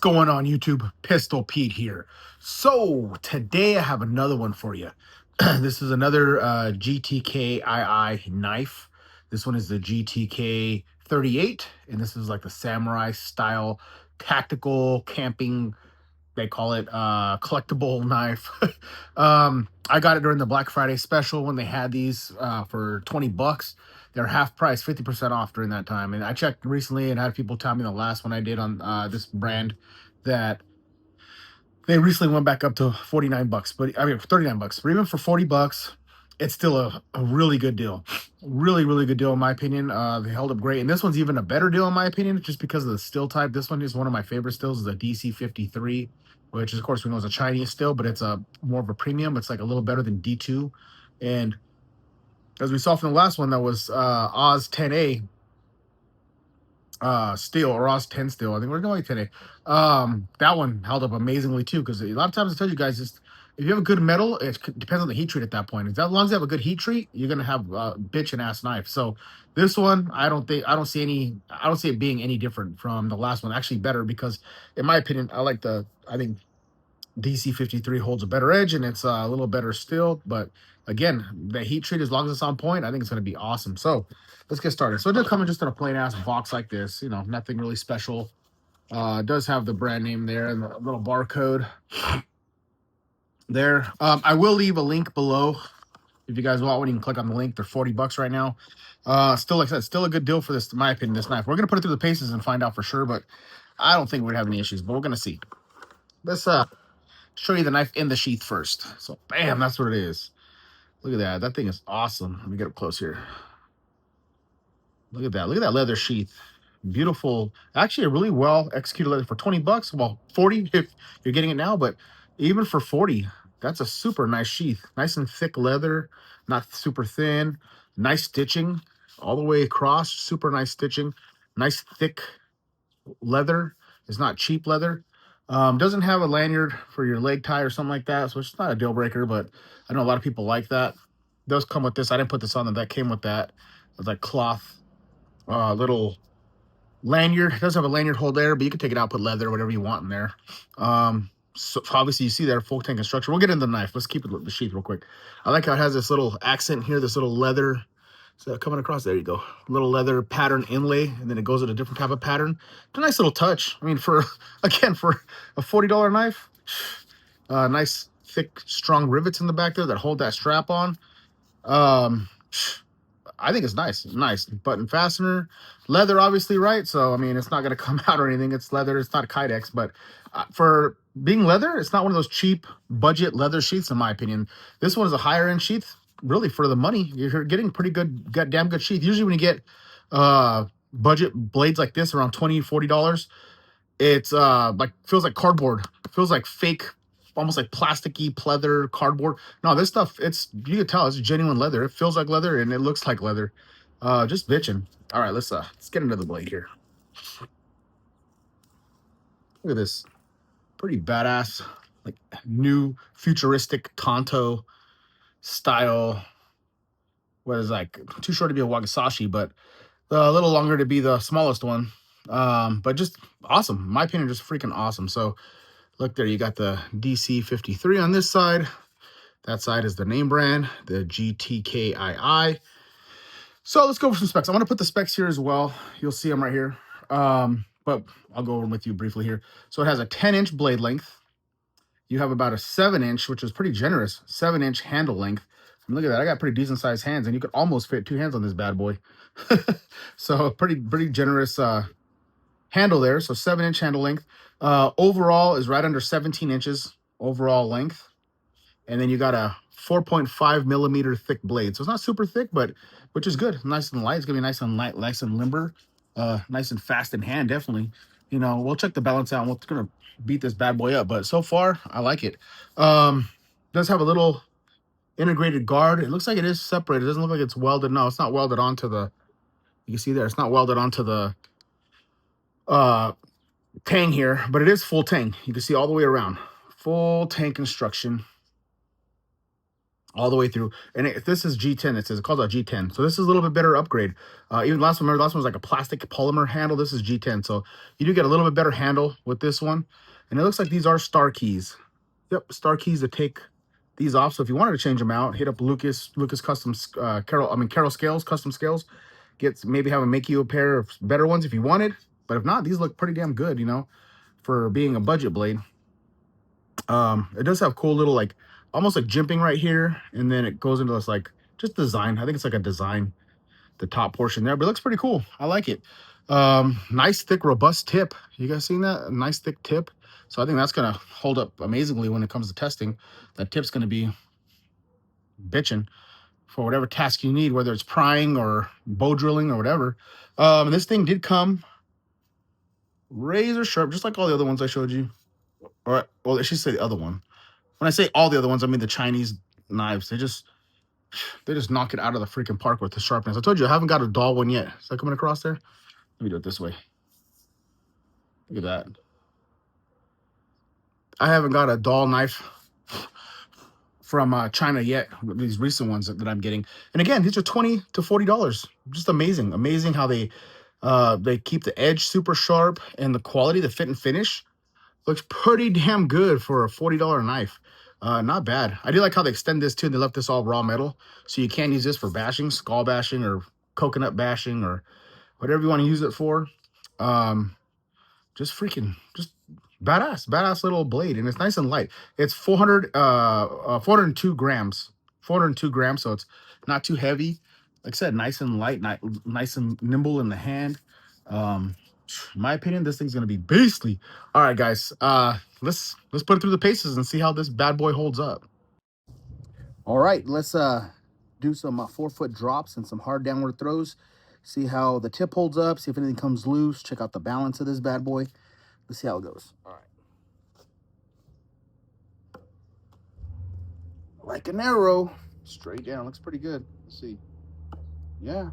going on, YouTube? Pistol Pete here. So today I have another one for you. This is another GTK38 knife. This one is the GTK38, and this is like the samurai style tactical camping, they call it, collectible knife. I got it during the Black Friday special when they had these for 20 bucks. They're half price, 50% off during that time. And I checked recently and had people tell me the last one I did on this brand that they recently went back up to 49 bucks, but I mean 39 bucks. But even for 40 bucks, it's still a really good deal. Really good deal in my opinion. They held up great. And this one's even a better deal in my opinion, just because of the steel type. This one is one of my favorite stills, is a DC53, which is, of course, we know is a Chinese still, but it's a more of a premium. It's like a little better than D2. And as we saw from the last one, that was Oz 10A steel, or Oz 10 steel. I think we're going 10A. That one held up amazingly too, because a lot of times I tell you guys, just if you have a good metal, it depends on the heat treat at that point. As long as you have a good heat treat, you're gonna have a bitchin' ass knife. So this one, I don't see it being any different from the last one. Actually better, because in my opinion, I think DC53 holds a better edge, and it's a little better still. But again, the heat treat, as long as it's on point, I think it's going to be awesome. So let's get started. So it does come in just in a plain ass box like this, nothing really special. It does have the brand name there and the little barcode there. I will leave a link below if you guys want one. You can click on the link. They're 40 bucks right now. Still, like I said, still a good deal for this, in my opinion, this knife. We're going to put it through the paces and find out for sure, but I don't think we'd have any issues, but we're going to see. Let's show you the knife in the sheath first. So bam, that's what it is. Look at that. That thing is awesome. Let me get up close here. Look at that. Look at that leather sheath. Beautiful. Actually, a really well executed leather for 20 bucks. Well, 40 if you're getting it now, but even for 40, that's a super nice sheath. Nice and thick leather, not super thin. Nice stitching all the way across. Super nice stitching. Nice thick leather. It's not cheap leather. Doesn't have a lanyard for your leg tie or something like that, so it's not a deal breaker, but I know a lot of people like that. It does come with this. I didn't put this on, that came with that. It's like cloth little lanyard. It does have a lanyard hole there, but you can take it out, put leather, whatever you want in there. So obviously you see there, full tank construction. We'll get into the knife. Let's keep it the sheath real quick. I like how it has this little accent here, this little leather. So coming across, there you go. Little leather pattern inlay, and then it goes with a different type of pattern. It's a nice little touch. I mean, for a $40 knife, nice, thick, strong rivets in the back there that hold that strap on. I think it's nice. Nice button fastener, leather, obviously, right? So I mean, it's not gonna come out or anything. It's leather. It's not a Kydex, but for being leather, it's not one of those cheap budget leather sheaths, in my opinion. This one is a higher end sheath. Really, for the money, you're getting pretty good, damn good sheath. Usually when you get budget blades like this, around $20-$40, it's like, feels like cardboard. It feels like fake, almost like plasticky pleather cardboard. No, this stuff, you can tell it's genuine leather. It feels like leather and it looks like leather. Just bitching. All right, let's get into the blade here. Look at this, pretty badass, like new futuristic Tanto style. What is, like, too short to be a Wagasashi, but a little longer to be the smallest one. But just awesome. In my opinion, just freaking awesome. So look there, you got the DC53 on this side. That side is the name brand, the GTKII. So let's go over some specs. I'm going to put the specs here as well. You'll see them right here. But I'll go over them with you briefly here. So it has a 10-inch blade length. You have about a 7-inch, which is pretty generous, 7-inch handle length. And look at that. I got pretty decent sized hands, and you could almost fit 2 hands on this bad boy. So pretty generous handle there. So 7-inch handle length. Overall is right under 17 inches overall length. And then you got a 4.5 millimeter thick blade. So it's not super thick, but which is good. Nice and light. It's gonna be nice and light, nice and limber, nice and fast in hand, definitely. We'll check the balance out and we're gonna beat this bad boy up. But so far, I like it. Does have a little integrated guard. It looks like it is separated. It doesn't look like it's welded. No, it's not welded onto the, you can see there, it's not welded onto the tang here, but it is full tang. You can see all the way around. Full tang construction. all the way through. And this is G10. It calls out G10. So this is a little bit better upgrade. Even last one, remember last one was like a plastic polymer handle. This is G10. So you do get a little bit better handle with this one. And it looks like these are star keys. Yep, star keys to take these off. So if you wanted to change them out, hit up Lucas Customs, Carol Scales, Custom Scales. Maybe have him make you a pair of better ones if you wanted. But if not, these look pretty damn good, you know, for being a budget blade. It does have cool little like almost like jimping right here, and then it goes into this like just design. I think it's like a design, the top portion there, but it looks pretty cool. I like it. Nice thick robust tip. You guys seen that? A nice thick tip. So I think that's gonna hold up amazingly when it comes to testing. That tip's gonna be bitching for whatever task you need, whether it's prying or bow drilling or whatever. This thing did come razor sharp, just like all the other ones I showed you. Or well, I should say the other one. When I say all the other ones, I mean the Chinese knives. They just knock it out of the freaking park with the sharpness. I told you I haven't got a dull one yet. Is that coming across there? Let me do it this way. Look at that. I haven't got a dull knife from China yet. These recent ones that I'm getting, and again, these are $20 to $40. Just amazing how they keep the edge super sharp, and the quality, the fit and finish looks pretty damn good for a $40 knife. Not bad. I do like how they extend this too, and they left this all raw metal, so you can use this for bashing, skull bashing, or coconut bashing, or whatever you want to use it for. Just badass little blade, and it's nice and light. It's 402 grams, 402 grams, so it's not too heavy. Like I said, nice and light, nice and nimble in the hand. In my opinion, this thing's gonna be beastly. All right, guys, let's put it through the paces and see how this bad boy holds up. All right, let's do some 4-foot drops and some hard downward throws. See how the tip holds up. See if anything comes loose. Check out the balance of this bad boy. Let's see how it goes. All right. Like an arrow, straight down. Looks pretty good. Let's see. Yeah.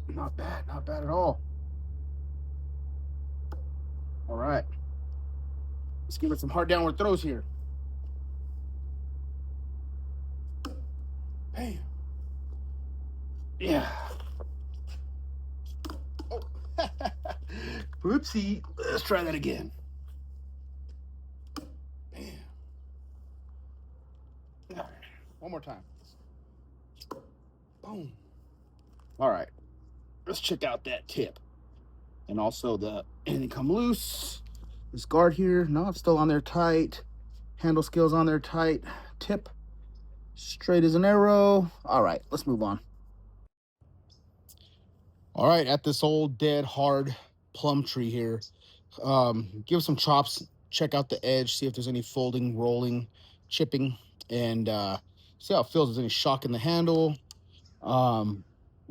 Not bad at all. All right. Let's give it some hard downward throws here. Bam. Yeah. Oh. Whoopsie. Let's try that again. Bam. All right. One more time. Boom. All right. Let's check out that tip. And also anything come loose. This guard here, no, it's still on there tight. Handle scales on there tight. Tip, straight as an arrow. All right, let's move on. All right, at this old dead hard plum tree here, give some chops, check out the edge, see if there's any folding, rolling, chipping, and see how it feels. If there's any shock in the handle.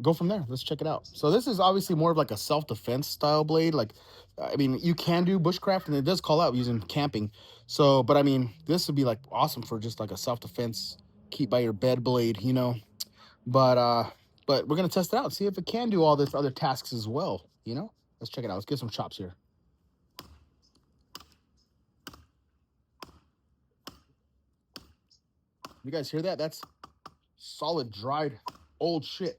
Go from there. Let's check it out. So this is obviously more of like a self-defense style blade. Like, I mean, you can do bushcraft, and it does call out using camping. So, but I mean, this would be like awesome for just like a self-defense, keep by your bed blade, you know. But we're gonna test it out, see if it can do all this other tasks as well, you know. Let's check it out. Let's get some chops here. You guys hear that? That's solid dried old shit.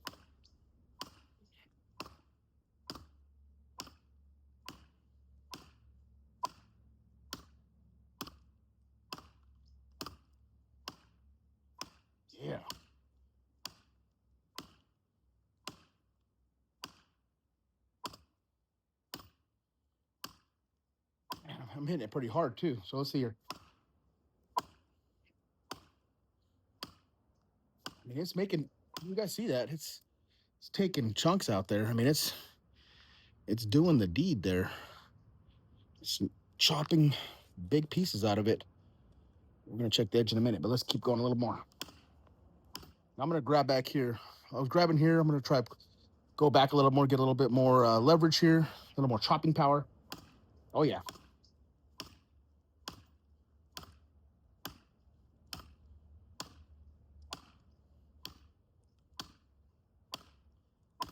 Yeah. Man, I'm hitting it pretty hard too. So let's see here. I mean, it's making, you guys see that? It's taking chunks out there. I mean, it's doing the deed there. It's chopping big pieces out of it. We're gonna check the edge in a minute, but let's keep going a little more. I'm gonna grab back here. I was grabbing here. I'm gonna try go back a little more, get a little bit more leverage here, a little more chopping power. Oh yeah.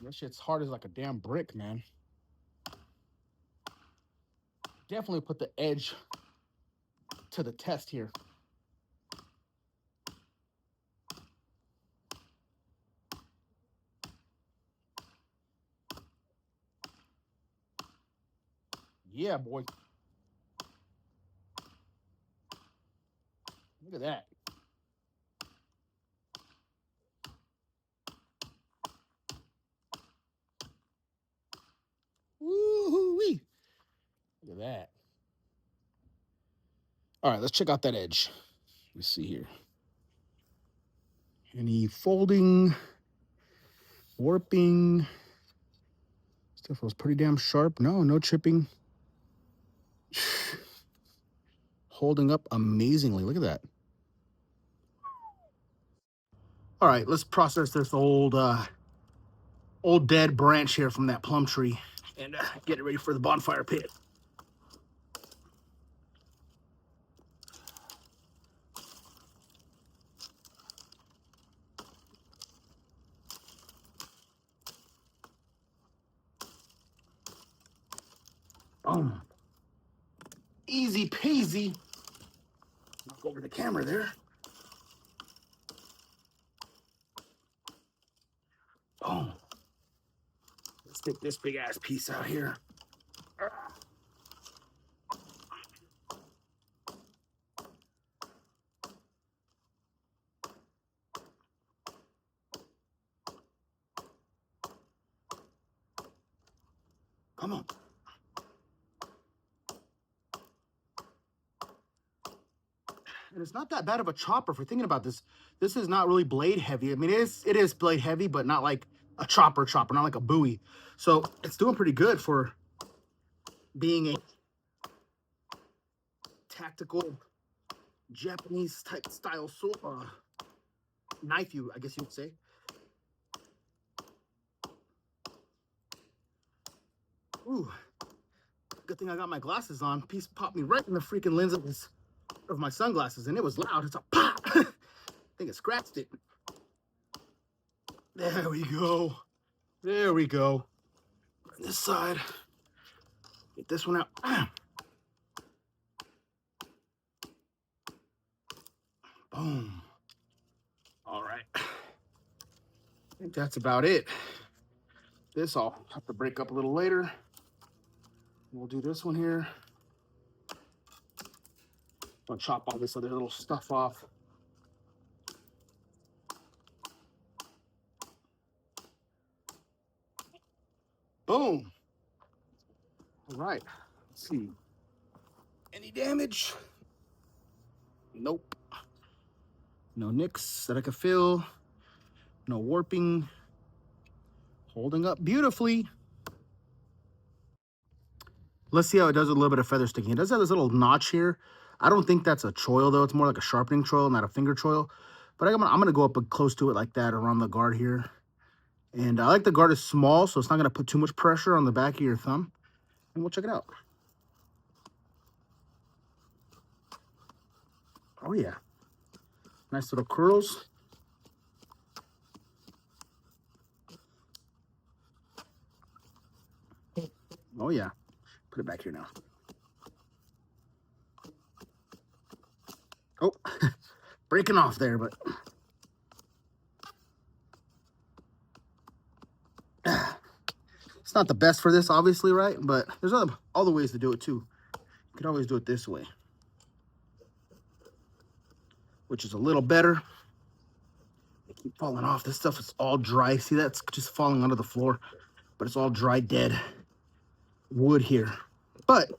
That shit's hard as like a damn brick, man. Definitely put the edge to the test here. Yeah, boy. Look at that. Woo-hoo-wee. Look at that. All right, let's check out that edge. Let's see here. Any folding, warping? Stuff feels pretty damn sharp. No chipping. Holding up amazingly. Look at that. All right, let's process this old dead branch here from that plum tree and get it ready for the bonfire pit. Boom. Easy peasy. Knock over the camera there. Boom. Let's take this big ass piece out here. Come on. And it's not that bad of a chopper. If we're thinking about this, this is not really blade heavy. I mean, it is blade heavy, but not like a chopper, not like a Bowie. So it's doing pretty good for being a tactical Japanese type style knife, I guess you would say. Ooh, good thing I got my glasses on. Piece popped me right in the freaking lens of my sunglasses, and it was loud. It's a pop. I think it scratched it. There we go. There we go. This side. Get this one out. Boom. All right. I think that's about it. This I'll have to break up a little later. We'll do this one here. I'll chop all this other little stuff off. Boom. All right. Let's see. Any damage? Nope. No nicks that I could feel. No warping. Holding up beautifully. Let's see how it does with a little bit of feather sticking. It does have this little notch here. I don't think that's a choil though. It's more like a sharpening choil, not a finger choil. But I'm gonna go up close to it like that around the guard here. And I like the guard is small, so it's not gonna put too much pressure on the back of your thumb. And we'll check it out. Oh yeah. Nice little curls. Oh yeah. Put it back here now. Oh, breaking off there, but it's not the best for this, obviously, right? But there's other ways to do it too. You can always do it this way, which is a little better. They keep falling off. This stuff is all dry. See, that's just falling onto the floor, but it's all dry, dead wood here. But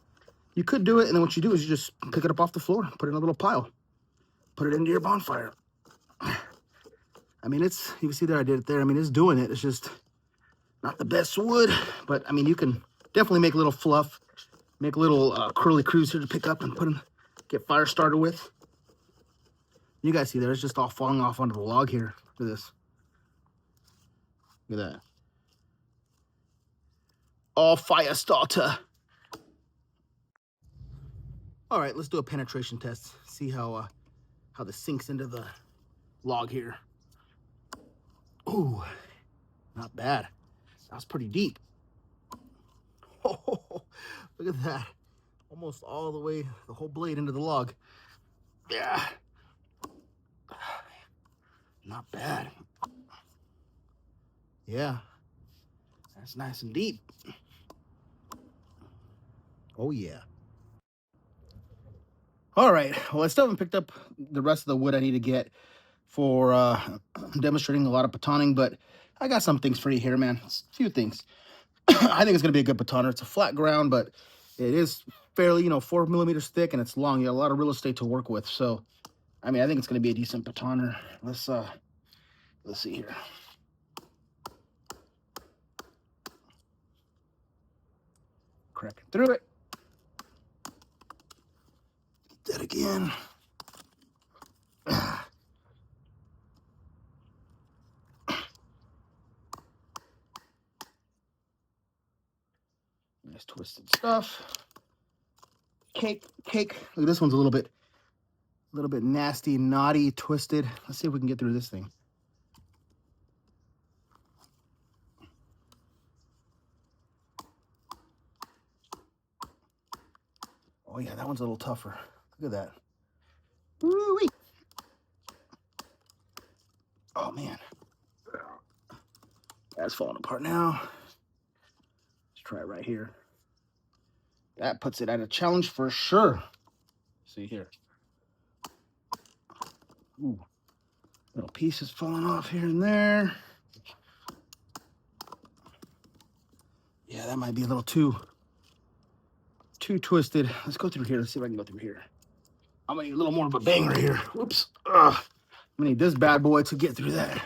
you could do it, and then what you do is you just pick it up off the floor, put it in a little pile, put it into your bonfire. I mean, you can see there I did it there. I mean, it's doing it. It's just not the best wood, but I mean, you can definitely make a little fluff, make a little curly crews here to pick up and get fire started with. You guys see there, it's just all falling off onto the log here. Look at this. Look at that. All fire starter. All right, let's do a penetration test. See how this sinks into the log here. Ooh, not bad. That was pretty deep. Oh, look at that. Almost all the way, the whole blade into the log. Yeah. Not bad. Yeah. That's nice and deep. Oh, yeah. All right. Well, I still haven't picked up the rest of the wood I need to get for demonstrating a lot of batoning, but I got some things for you here, man. A few things. I think it's going to be a good batoner. It's a flat ground, but it is fairly, 4 millimeters thick, and it's long. You got a lot of real estate to work with. So, I mean, I think it's going to be a decent batoner. Let's see here. Cracking through it. That again. Nice twisted stuff. Cake. Look, this one's a little bit nasty, naughty, twisted. Let's see if we can get through this thing. Oh yeah, that one's a little tougher. Look at that. Woo-wee. Oh man, that's falling apart now. Let's try it right here. That puts it at a challenge for sure. See here. Ooh, little pieces falling off here and there. Yeah, that might be a little too twisted. Let's go through here. Let's see if I can go through here. I'm gonna need a little more of a banger here. Whoops. I'm gonna need this bad boy to get through that. A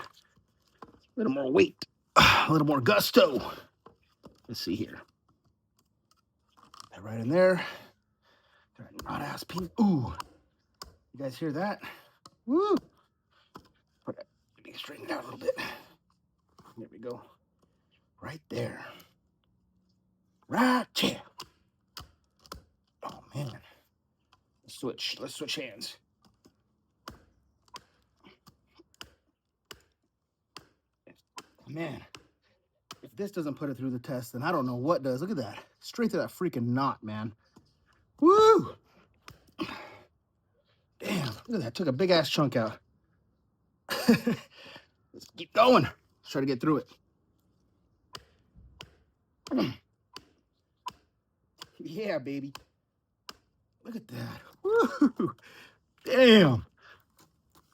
little more weight. A little more gusto. Let's see here. That right in there. Not ass piece. Ooh. You guys hear that? Woo. Put it, maybe straighten it out a little bit. There we go. Right there. Right there. Oh man. Let's switch hands. Man, if this doesn't put it through the test, then I don't know what does. Look at that. Straight to that freaking knot, man. Woo! Damn, look at that. Took a big ass chunk out. Let's keep going. Let's try to get through it. Yeah, baby. Look at that. Woo! Damn.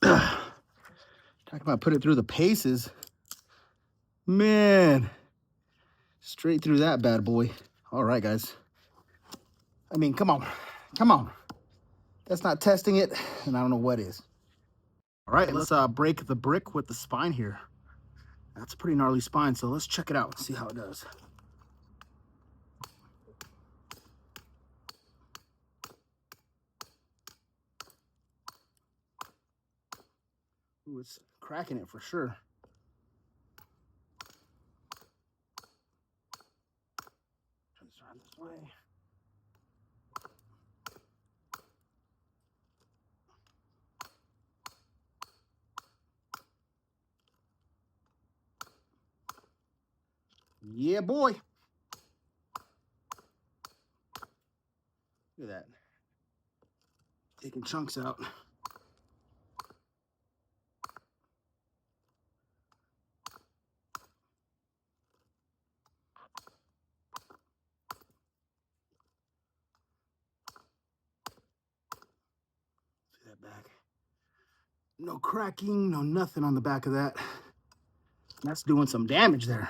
Talking about put it through the paces. Man. Straight through that bad boy. All right, guys. I mean, come on. Come on. That's not testing it, and I don't know what is. All right, let's break the brick with the spine here. That's a pretty gnarly spine, so let's check it out and see how it does. Ooh, it's cracking it for sure. Try this around this way. Yeah, boy. Look at that. Taking chunks out. See that back. No cracking, no nothing on the back of that. That's doing some damage there.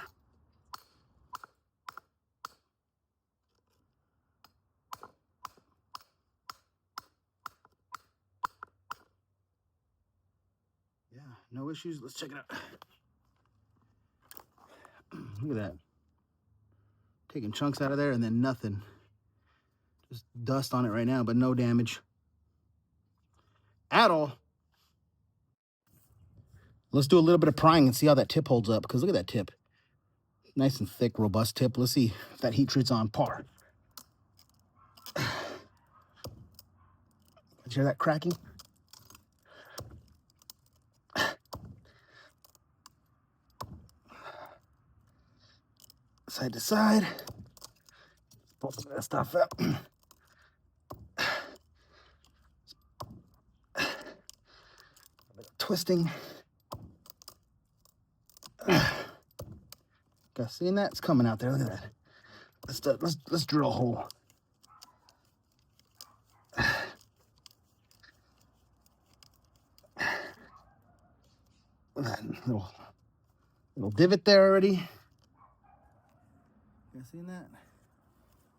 Yeah, no issues. Let's check it out. Look at that. Taking chunks out of there and then nothing. Just dust on it right now, but no damage at all. Let's do a little bit of prying and see how that tip holds up, because look at that tip. Nice and thick, robust tip. Let's see if that heat treat's on par. Did you hear that cracking? Side to side. Pull some of that stuff up. Twisting. Guys, seeing that? It's coming out there. Look at that. Let's drill a hole. That little divot there already. You seen that?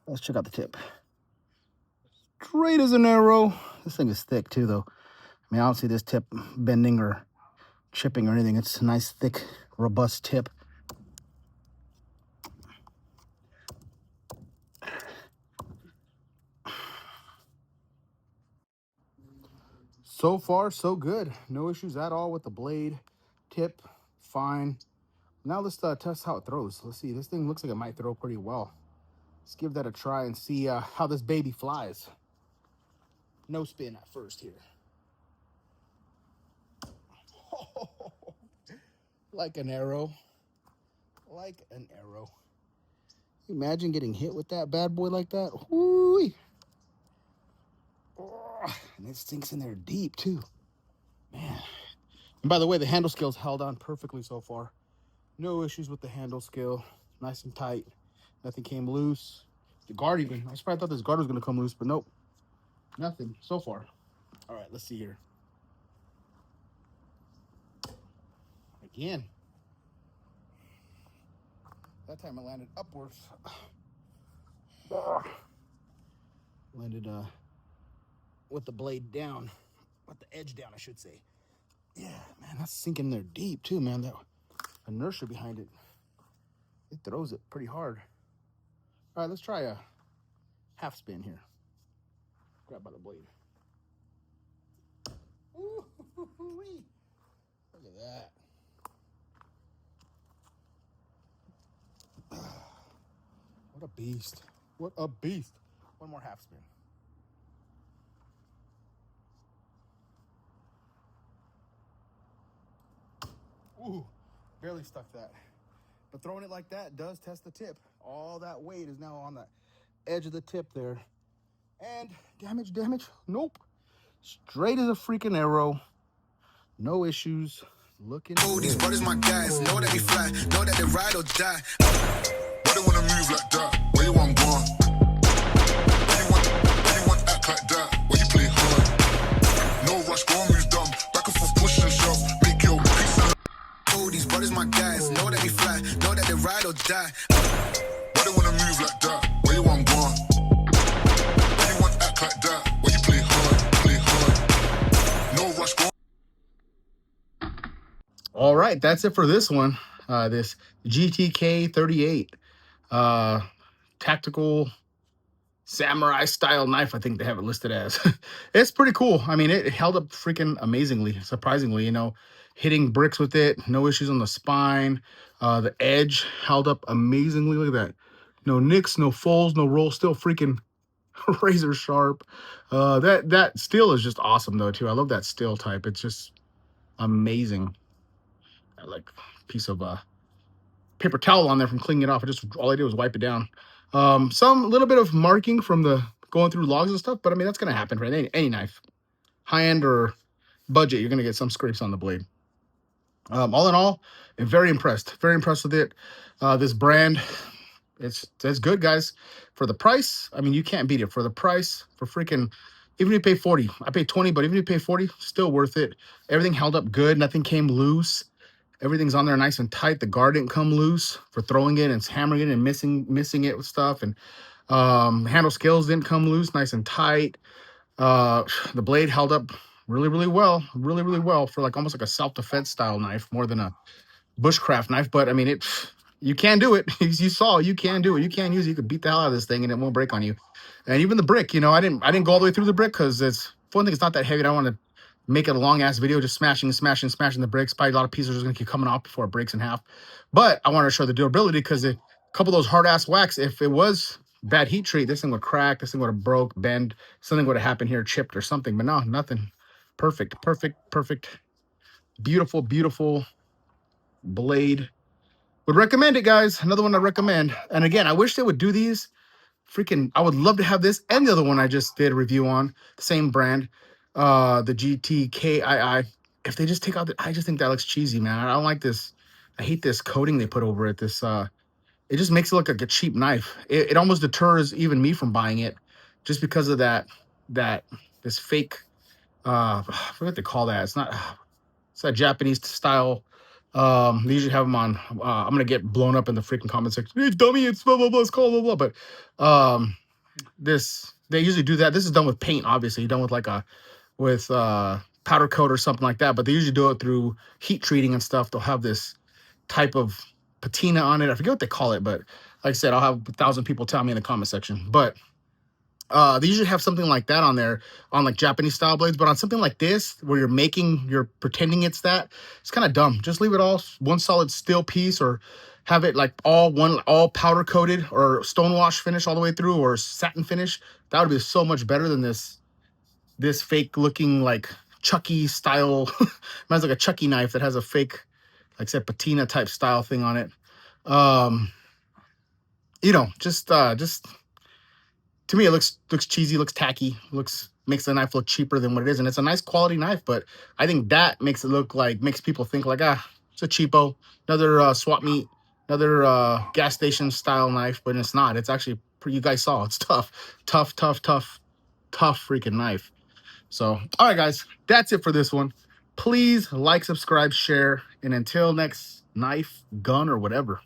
Let's check out the tip. Straight as an arrow. This thing is thick too, though. I mean, I don't see this tip bending or chipping or anything. It's a nice, thick, robust tip. So far, so good. No issues at all with the blade. Tip, fine. Now let's test how it throws. Let's see. This thing looks like it might throw pretty well. Let's give that a try and see how this baby flies. No spin at first here. Like an arrow. Like an arrow. Imagine getting hit with that bad boy like that. Whoo-wee. Oh, and it sinks in there deep too. Man. And by the way, the handle scale's held on perfectly so far. No issues with the handle scale. Nice and tight. Nothing came loose. The guard even. I thought this guard was going to come loose, but nope. Nothing so far. All right, let's see here. Again. That time I landed upwards. Landed with the blade down. With the edge down, I should say. Yeah, man, that's sinking there deep too, man. That inertia behind it. It throws it pretty hard. All right, let's try a half spin here. Grab by the blade. Ooh-wee. Look at that. What a beast. What a beast. One more half spin. Ooh, barely stuck that. But throwing it like that does test the tip. All that weight is now on the edge of the tip there. And damage, nope. Straight as a freaking arrow. No issues. Looking Oh, these brothers my guys. Know that they fly. Know that they ride or die. Why they wanna move like that? Where you want gone? Why you want act like that? Where you play hard? No rush, go on, move dumb. Back and forth, push and shove. Make your peace. Oh, these brothers my guys. Know that they fly. Know that they ride or die. Why they wanna move like that? Where you want gone? Why you want act like that? Where you play hard? No rush, go on. All right, that's it for this one. This GTK38 Tactical Samurai style knife, I think they have it listed as. It's pretty cool. I mean, it held up freaking amazingly, surprisingly, you know, hitting bricks with it, no issues on the spine. The edge held up amazingly. Look at that. No nicks, no folds, no rolls, still freaking razor sharp. That steel is just awesome though, too. I love that steel type. It's just amazing. I like piece of paper towel on there from cleaning it off. All I did was wipe it down. Some little bit of marking from the going through logs and stuff, but I mean that's gonna happen for any knife, high end or budget. You're gonna get some scrapes on the blade. All in all, I'm very impressed. Very impressed with it. This brand, it's good, guys. For the price, I mean you can't beat it. For the price, for freaking, even if you pay 40, I paid 20, but even if you pay 40, still worth it. Everything held up good. Nothing came loose. Everything's on there nice and tight. The guard didn't come loose for throwing it and hammering it and missing it with stuff. And handle scales didn't come loose, nice and tight. The blade held up really well, really well for like almost like a self-defense style knife, more than a bushcraft knife. But I mean, you can do it. You saw, you can do it. You can use it. You could beat the hell out of this thing and it won't break on you. And even the brick, you know, I didn't go all the way through the brick because it's one thing. It's not that heavy. I don't want to make it a long ass video just smashing the bricks. Probably a lot of pieces are going to keep coming off before it breaks in half. But I wanted to show the durability because a couple of those hard ass whacks, if it was bad heat treat, this thing would crack, this thing would have broke, bend, something would have happened here, chipped or something. But no, nothing. Perfect. Beautiful blade. Would recommend it, guys. Another one I recommend. And again, I wish they would do these. Freaking, I would love to have this and the other one I just did a review on, the same brand, the GTKII. If they just take out I just think that looks cheesy, man. I don't like this. I hate this coating they put over it. It just makes it look like a cheap knife. It almost deters even me from buying it, just because of this fake. I forget what they call that. It's not. It's that Japanese style They usually have them on. I'm gonna get blown up in the freaking comment section. Hey, dummy, it's blah blah blah. It's called blah blah. But this they usually do that. This is done with paint, obviously, done with like a powder coat or something like that. But they usually do it through heat treating and stuff. They'll have this type of patina on it. I forget what they call it, but like I said, I'll have 1,000 people tell me in the comment section. But they usually have something like that on there on like Japanese style blades, but on something like this where you're pretending it's that, it's kind of dumb. Just leave it all one solid steel piece, or have it like all powder coated or stonewash finish all the way through, or satin finish. That would be so much better than this fake looking like Chucky style. Reminds like a Chucky knife that has a fake, like I said, patina type style thing on it. Just to me, it looks cheesy, looks tacky, makes the knife look cheaper than what it is, and it's a nice quality knife. But I think that makes people think like, it's a cheapo, another swap meet, another gas station style knife. But it's not. It's actually, you guys saw, it's tough freaking knife. So, all right, guys, that's it for this one. Please like, subscribe, share, and until next knife, gun, or whatever.